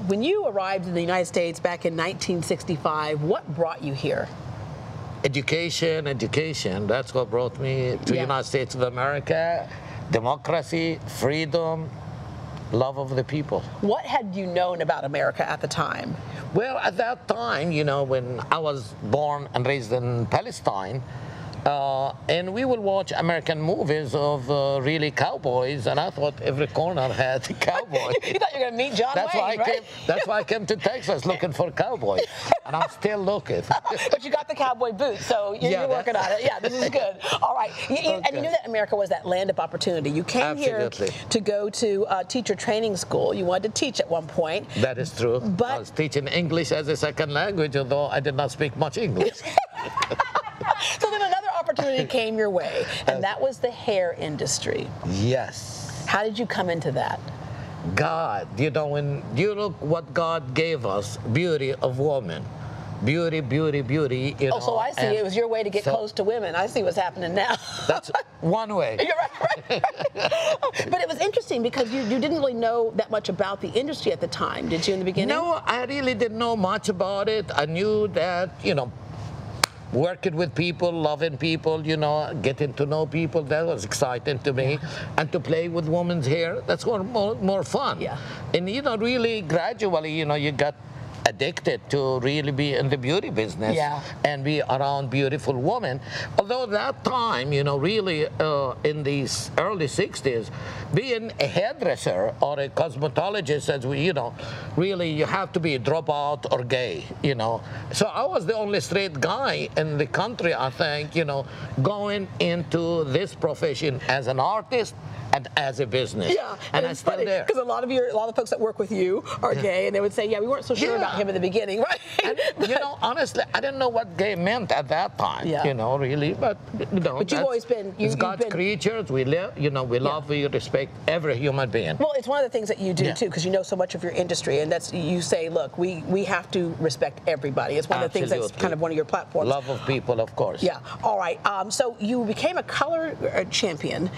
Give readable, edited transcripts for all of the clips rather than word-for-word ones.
when you arrived in the United States back in 1965, what brought you here? Education, education. That's what brought me to the United States of America. Democracy, freedom, love of the people. What had you known about America at the time? Well, at that time, you know, when I was born and raised in Palestine, and we would watch American movies of really cowboys, and I thought every corner had a cowboy. You thought you were going to meet John Wayne, right? That's why I came to Texas looking for cowboys, and I'm still looking. But you got the cowboy boots, so you're working on it. Yeah, this is good. All right. And you knew that America was that land of opportunity. You came here to go to teacher training school. You wanted to teach at one point. That is true. But I was teaching English as a second language, although I did not speak much English. So then another opportunity came your way, and that was the hair industry. Yes. How did you come into that? God, you know, when you look what God gave us, beauty of woman. Beauty, beauty, beauty. You know, so I see it was your way to get close to women. I see what's happening now. That's one way. You're right. But it was interesting because you didn't really know that much about the industry at the time, did you, in the beginning? No, I really didn't know much about it. I knew that, you know, working with people, loving people, you know, getting to know people, that was exciting to me. And to play with women's hair, that's more fun. Yeah. And, you know, really gradually, you know, you got addicted to really be in the beauty business and be around beautiful women. Although that time, you know, really in these early 60s, being a hairdresser or a cosmetologist, as we, you know, really you have to be a dropout or gay, you know. So I was the only straight guy in the country, I think, you know, going into this profession as an artist and as a business. Yeah, and I'm still there. Because a lot of the folks that work with you are gay, and they would say, yeah, we weren't so sure about him in the beginning, right? And, you know, honestly, I didn't know what gay meant at that time, you know, really, but, you know. But you've always been... It's God's creatures, we live, you know, we love, we respect every human being. Well, it's one of the things that you do, too, because you know so much of your industry, and that's, you say, look, we have to respect everybody. It's one of the things that's kind of one of your platforms. Love of people, of course. Yeah, all right. So you became a color champion.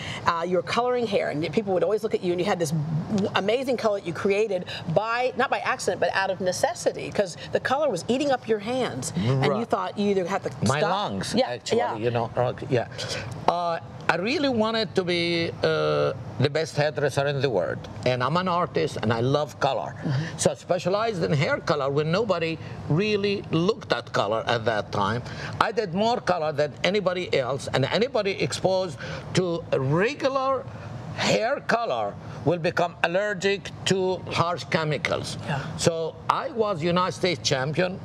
You were coloring hair, and people would always look at you, and you had this amazing color that you created by, not by accident, but out of necessity, because the color was eating up your hands, and you thought you either had to stop. My lungs, actually, you know, I really wanted to be the best hairdresser in the world, and I'm an artist, and I love color. So I specialized in hair color when nobody really looked at color at that time. I did more color than anybody else, and anybody exposed to regular hair color will become allergic to harsh chemicals. So I was United States champion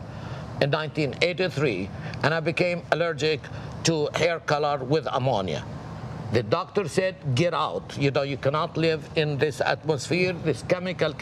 in 1983, and I became allergic to hair color with ammonia. The doctor said, get out. You know, you cannot live in this atmosphere, this chemical.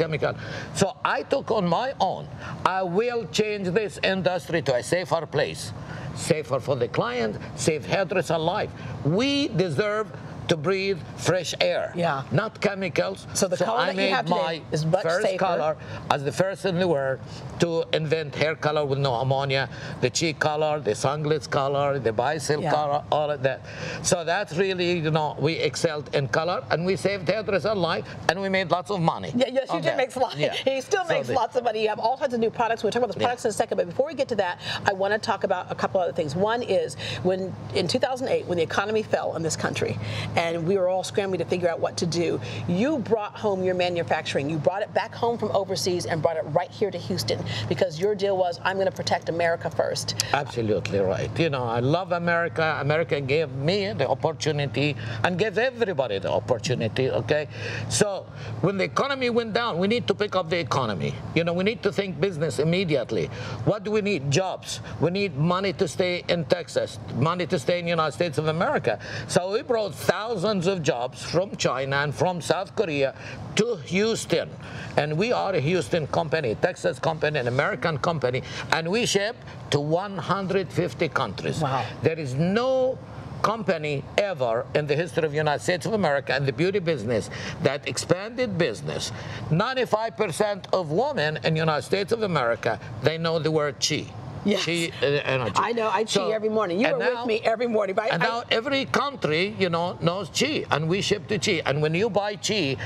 So I took on my own. I will change this industry to a safer place. Safer for the client, safe hairdresser life. We deserve to breathe fresh air, not chemicals. So the color that you have today is much safer. First color, as the first in the world, to invent hair color with no ammonia, the cheek color, the sunglass color, the bicep color, all of that. So that's really, you know, we excelled in color, and we saved hairdresser life, and we made lots of money. Yes, you did make money. He still makes lots of money. You have all kinds of new products. We'll talk about those products in a second, but before we get to that, I want to talk about a couple other things. One is, when in 2008, when the economy fell in this country, and we were all scrambling to figure out what to do, you brought home your manufacturing. You brought it back home from overseas and brought it right here to Houston, because your deal was, I'm going to protect America first. Absolutely right. You know, I love America. America gave me the opportunity and gave everybody the opportunity, okay? So when the economy went down, we need to pick up the economy. You know, we need to think business immediately. What do we need? Jobs. We need money to stay in Texas, money to stay in the United States of America. So we brought thousands of jobs from China and from South Korea to Houston. And we are a Houston company, Texas company, an American company, and we ship to 150 countries. Wow. There is no company ever in the history of the United States of America and the beauty business that expanded business. 95% of women in the United States of America, they know the word she. Yes. Chi energy. I know. I chi every morning. You are with me every morning. But now every country, knows chi, and we ship to chi. And when you buy chi,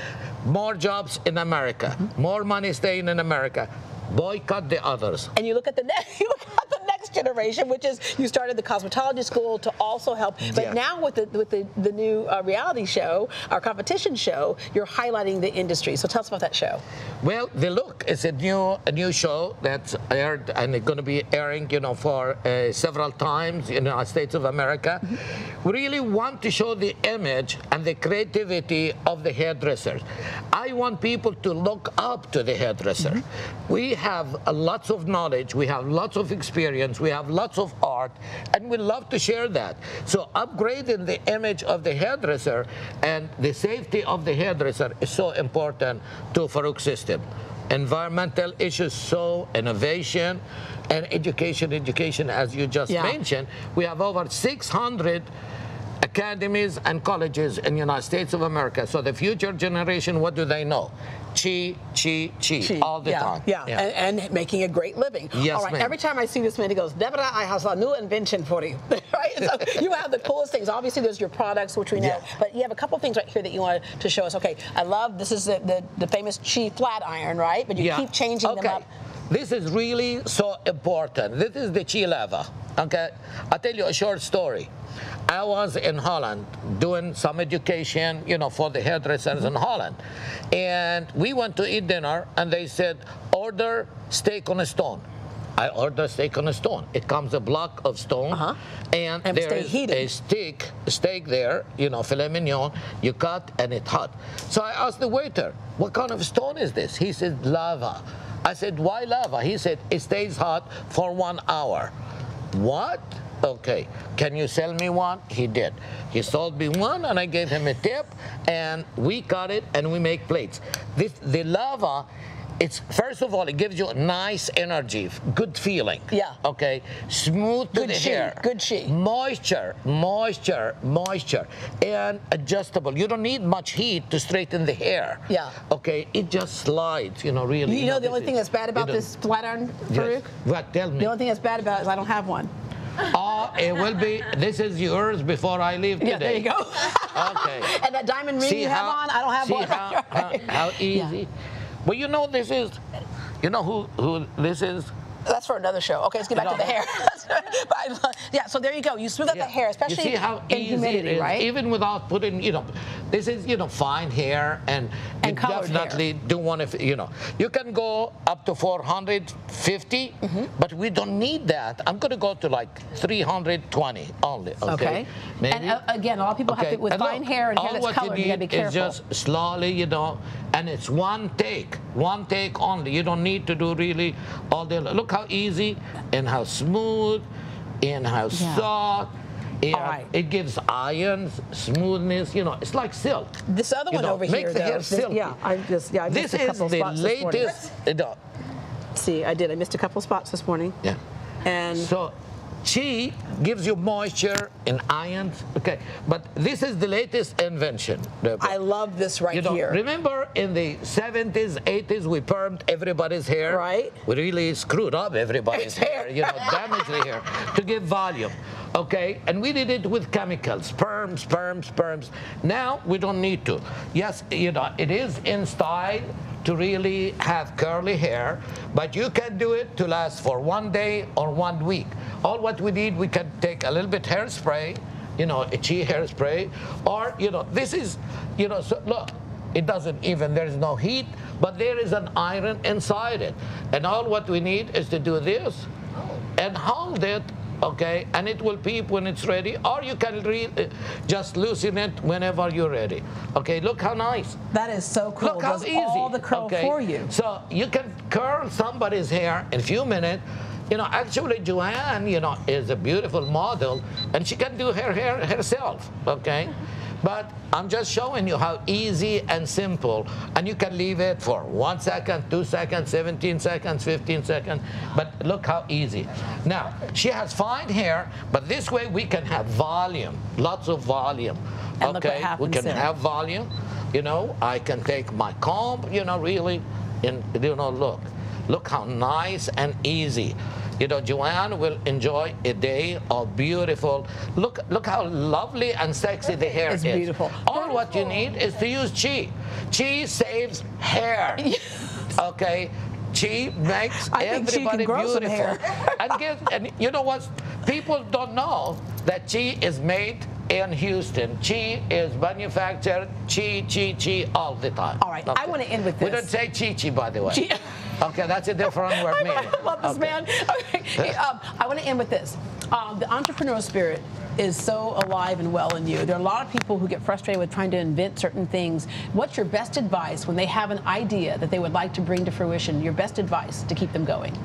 more jobs in America, more money staying in America. Boycott the others. And you look at the next generation, which is you started the cosmetology school to also help. But now with the new reality show, our competition show, you're highlighting the industry. So tell us about that show. Well, The Look is a new show that's aired, and it's going to be airing, for several times in the United States of America. We really want to show the image and the creativity of the hairdressers. I want people to look up to the hairdresser. We have lots of knowledge, we have lots of experience, we have lots of art, and we love to share that. So upgrading the image of the hairdresser and the safety of the hairdresser is so important to Farouk system. Environmental issues, so innovation and education, as you just mentioned. We have over 600 academies and colleges in the United States of America. So the future generation, what do they know? Chi all the time. Yeah. And making a great living. Yes, all right. Every time I see this man, he goes, Deborah, I have a new invention for you. Right? So you have the coolest things. Obviously, there's your products, which we know. But you have a couple things right here that you wanted to show us. Okay, I love, this is the famous Chi flat iron, right? But you keep changing them up. This is really so important. This is the Chi lever. Okay, I'll tell you a short story. I was in Holland doing some education, for the hairdressers in Holland. And we went to eat dinner, and they said, order steak on a stone. I ordered steak on a stone. It comes a block of stone, and there is a steak there, filet mignon, you cut, and it's hot. So I asked the waiter, what kind of stone is this? He said, lava. I said, why lava? He said, it stays hot for 1 hour. What? Okay, can you sell me one? He did. He sold me one, and I gave him a tip, and we cut it, and we make plates. The lava, it's, first of all, it gives you nice energy, good feeling. Yeah. Okay, smooth to the hair. Good chi. Moisture, and adjustable. You don't need much heat to straighten the hair. Yeah. Okay, it just slides, really. You know the only thing that's bad about this flat iron, Farouk? What? Tell me. The only thing that's bad about it is I don't have one. Oh, it will be, this is yours before I leave today. Yeah, there you go. Okay. And that diamond ring you have on, I don't have one. How easy. Yeah. Well, this is, who this is? That's for another show. Okay, let's get back to the hair. Yeah, so there you go. You smooth out the hair, especially you see how in easy humidity, it is, right? even without putting, this is, fine hair, and you definitely do want to, you can go up to 450, but we don't need that. I'm going to go to like 320 only. Okay. Maybe. And again, a lot of people have to, with fine hair and hair that's colored, you got to be careful. It's just slowly, and it's one take only. You don't need to do really all the, look how easy and how smooth and how soft. It gives irons, smoothness, it's like silk. This other one over here, though. The hair silky. I missed a couple spots this morning. This is the latest. See, I did. I missed a couple spots this morning. Yeah. And so, Chi gives you moisture and ions. Okay, but this is the latest invention. I love this here. Remember in the 70s, 80s, we permed everybody's hair? Right. We really screwed up everybody's hair, damaged the hair to give volume. Okay, and we did it with chemicals, perms. Now we don't need to. Yes, it is in style to really have curly hair, but you can do it to last for 1 day or 1 week. All what we need, we can take a little bit hairspray, a Chi hairspray, or, this is, so look, it doesn't even, there's no heat, but there is an iron inside it. And all what we need is to do this and hold it, okay, and it will peep when it's ready, or you can just loosen it whenever you're ready. Okay, look how nice. That is so cool. Look how easy. All the curl for you. So you can curl somebody's hair in a few minutes. Actually, Joanne, is a beautiful model, and she can do her hair herself, okay? But I'm just showing you how easy and simple, and you can leave it for 1 second, 2 seconds, 17 seconds, 15 seconds, but look how easy. Now, she has fine hair, but this way we can have volume, lots of volume, and okay? We can have volume, I can take my comb, really, and, look how nice and easy. you know, Joanne will enjoy a day of beautiful. Look how lovely and sexy the hair is. It's beautiful. All what you need is to use Chi. Chi saves hair. Okay. Chi makes everybody beautiful. And you know what? People don't know that Chi is made in Houston. Chi is manufactured Chi all the time. All right, okay. I want to end with this. We don't say Chi, by the way. Okay, that's a different word. I love this man. Okay. I want to end with this. The entrepreneurial spirit is so alive and well in you. There are a lot of people who get frustrated with trying to invent certain things. What's your best advice when they have an idea that they would like to bring to fruition? Your best advice to keep them going?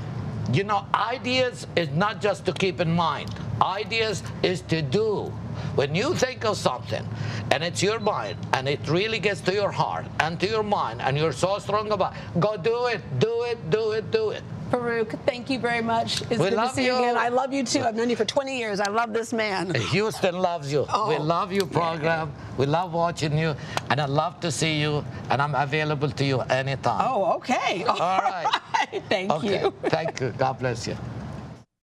You know, ideas is not just to keep in mind. Ideas is to do. When you think of something and it's your mind and it really gets to your heart and to your mind and you're so strong about it, go do it, do it, do it, do it. Farouk, thank you very much. It's good to see you again. I love you too. I've known you for 20 years. I love this man. Houston loves you. We love your program. We love watching you. And I love to see you. And I'm available to you anytime. Oh, okay. All right. Thank you. Thank you. God bless you.